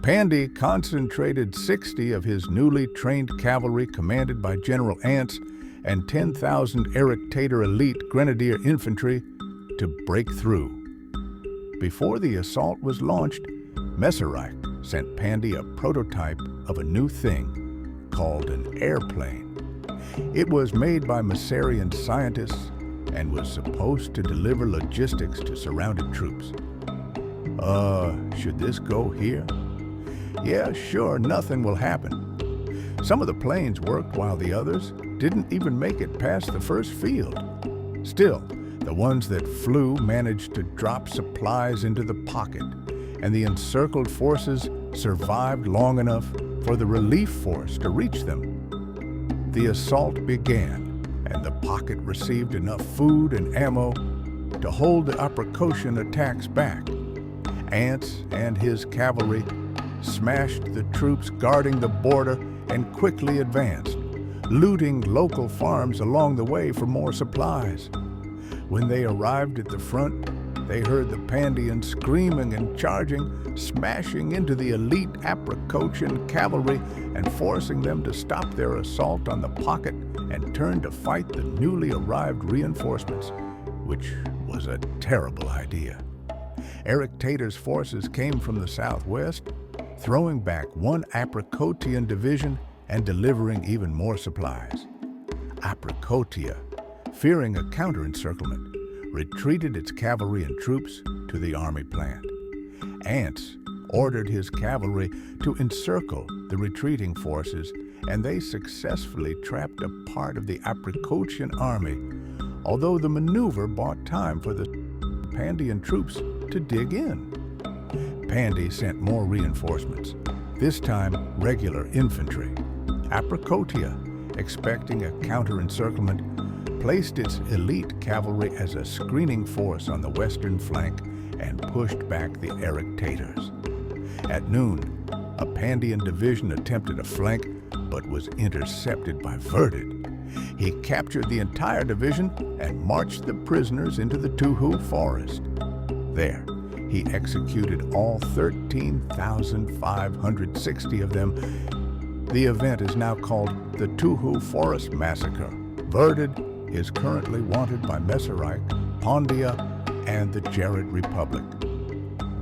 Pandy concentrated 60 of his newly trained cavalry commanded by General Ants and 10,000 Erectator elite grenadier infantry to break through. Before the assault was launched, Messerich sent Pandy a prototype of a new thing called an airplane. It was made by Messarian scientists and was supposed to deliver logistics to surrounded troops. Should this go here? Yeah, sure, nothing will happen. Some of the planes worked while the others didn't even make it past the first field. Still, the ones that flew managed to drop supplies into the pocket, and the encircled forces survived long enough for the relief force to reach them. The assault began, and the pocket received enough food and ammo to hold the Apricocian attacks back. Ants and his cavalry smashed the troops guarding the border and quickly advanced, looting local farms along the way for more supplies. When they arrived at the front, they heard the Pandians screaming and charging, smashing into the elite Apricocian cavalry and forcing them to stop their assault on the pocket and turn to fight the newly arrived reinforcements, which was a terrible idea. Erectator's forces came from the southwest, throwing back one Apricotian division and delivering even more supplies. Apricotia, fearing a counter-encirclement, retreated its cavalry and troops to the army plant. Ants ordered his cavalry to encircle the retreating forces, and they successfully trapped a part of the Apricotian army, although the maneuver bought time for the Pandian troops to dig in. Pandy sent more reinforcements, this time regular infantry. Apricotia, expecting a counter-encirclement, placed its elite cavalry as a screening force on the western flank and pushed back the Erectators. At noon, a Pandian division attempted a flank but was intercepted by Verded. He captured the entire division and marched the prisoners into the Tuhu forest. There, he executed all 13,560 of them. The event is now called the Tuhu Forest Massacre. Verded is currently wanted by Messerich, Pondia, and the Jared Republic.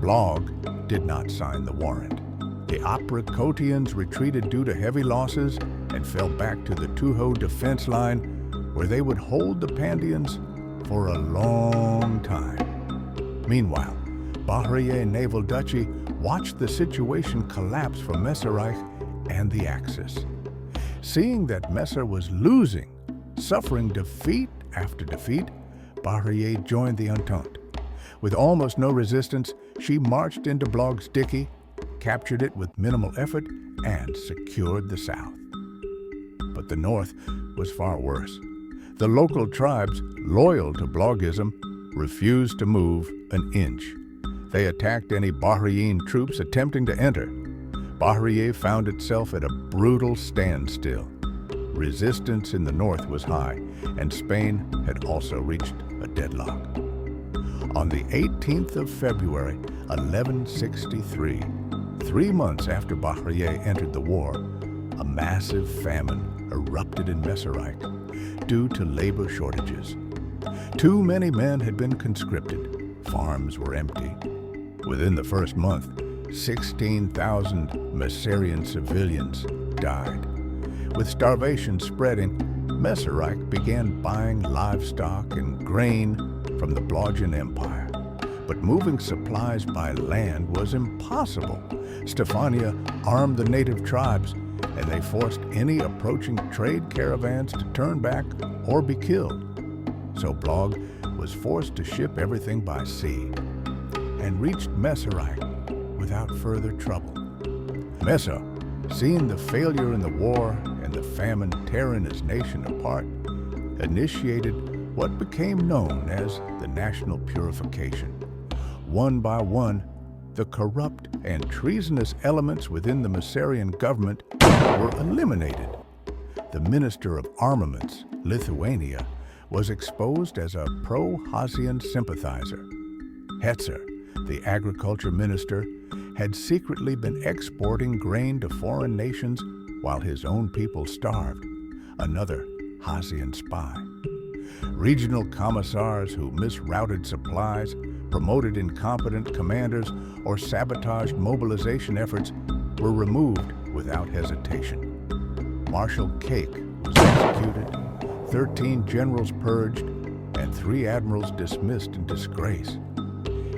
Blogg did not sign the warrant. The Apricotians retreated due to heavy losses and fell back to the Tuho defense line, where they would hold the Pandians for a long time. Meanwhile, Bahrier Naval Duchy watched the situation collapse for Messerich and the Axis. Seeing that Messer was losing, suffering defeat after defeat, Bahrier joined the Entente. With almost no resistance, she marched into Blogg's Dickey, captured it with minimal effort, and secured the south. But the north was far worse. The local tribes, loyal to Bloggism, refused to move an inch. They attacked any Bahriyeen troops attempting to enter. Bahrier found itself at a brutal standstill. Resistance in the north was high, and Spain had also reached a deadlock. On the 18th of February, 1163, 3 months after Bahrier entered the war, a massive famine erupted in Messerich due to labor shortages. Too many men had been conscripted. Farms were empty. Within the first month, 16,000 Messarian civilians died. With starvation spreading, Messerich began buying livestock and grain from the Bloggian Empire. But moving supplies by land was impossible. Stefania armed the native tribes, and they forced any approaching trade caravans to turn back or be killed. So Blogg was forced to ship everything by sea and reached Messerich without further trouble. Messer, seeing the failure in the war and the famine tearing his nation apart, initiated what became known as the National Purification. One by one, the corrupt and treasonous elements within the Messarian government were eliminated. The Minister of Armaments, Lithuania, was exposed as a pro-Hasian sympathizer. Hetzer, the agriculture minister, had secretly been exporting grain to foreign nations while his own people starved. Another Haitian spy. Regional commissars who misrouted supplies, promoted incompetent commanders, or sabotaged mobilization efforts were removed without hesitation. Marshal Cake was executed, 13 generals purged, and 3 admirals dismissed in disgrace.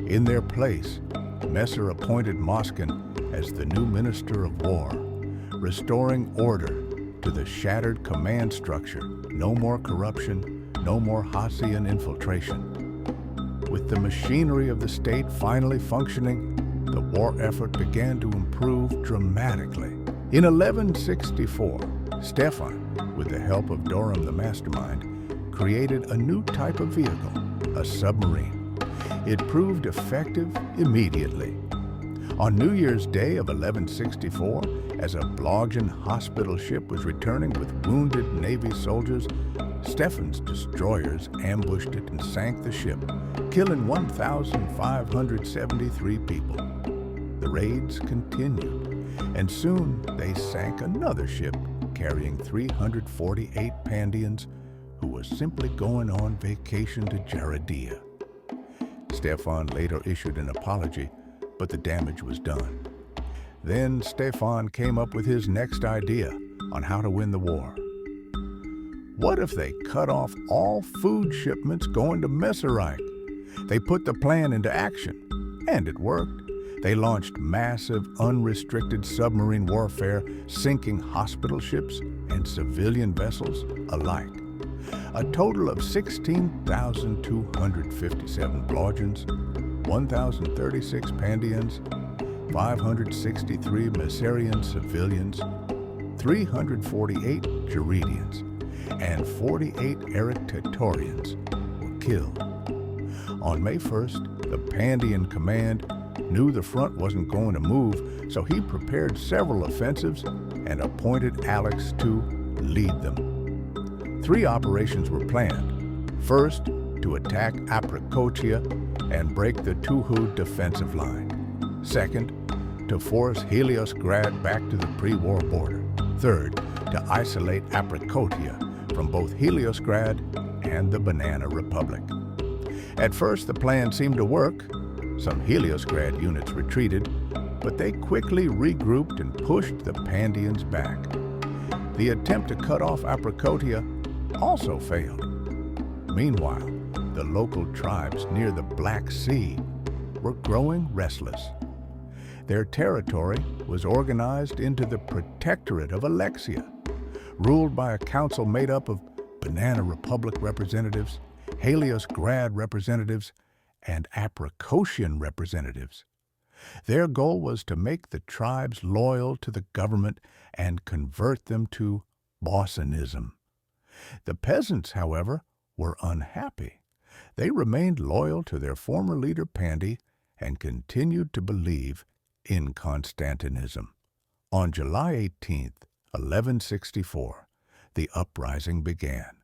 In their place, Messer appointed Moskin as the new Minister of War, restoring order to the shattered command structure. No more corruption, no more Haitian infiltration. With the machinery of the state finally functioning, the war effort began to improve dramatically. In 1164, Stefan, with the help of Dorum the mastermind, created a new type of vehicle, a submarine. It proved effective immediately. On New Year's Day of 1164, as a Blodgett hospital ship was returning with wounded Navy soldiers, Stefan's destroyers ambushed it and sank the ship, killing 1,573 people. The raids continued, and soon they sank another ship carrying 348 Pandians who was simply going on vacation to Jaradia. Stefan later issued an apology, but the damage was done. Then Stefan came up with his next idea on how to win the war. What if they cut off all food shipments going to Messerreich? They put the plan into action, and it worked. They launched massive, unrestricted submarine warfare, sinking hospital ships and civilian vessels alike. A total of 16,257 Blodgetts, 1,036 Pandians, 563 Messerian civilians, 348 Jaridians, and 48 Erectatorians were killed. On May 1st, the Pandian command knew the front wasn't going to move, so he prepared several offensives and appointed Alex to lead them. 3 operations were planned. First, to attack Aprakotia and break the Tuhud defensive line. Second, to force Heliosgrad back to the pre-war border. Third, to isolate Aprakotia from both Heliosgrad and the Banana Republic. At first, the plan seemed to work. Some Heliosgrad units retreated, but they quickly regrouped and pushed the Pandians back. The attempt to cut off Aprakotia also failed. Meanwhile, the local tribes near the Black Sea were growing restless. Their territory was organized into the Protectorate of Alexia, ruled by a council made up of Banana Republic representatives, Heliosgrad representatives, and Aprakotian representatives. Their goal was to make the tribes loyal to the government and convert them to Bossanism. The peasants, however, were unhappy. They remained loyal to their former leader Pandy and continued to believe in Constantinism. On July 18, 1164, the uprising began.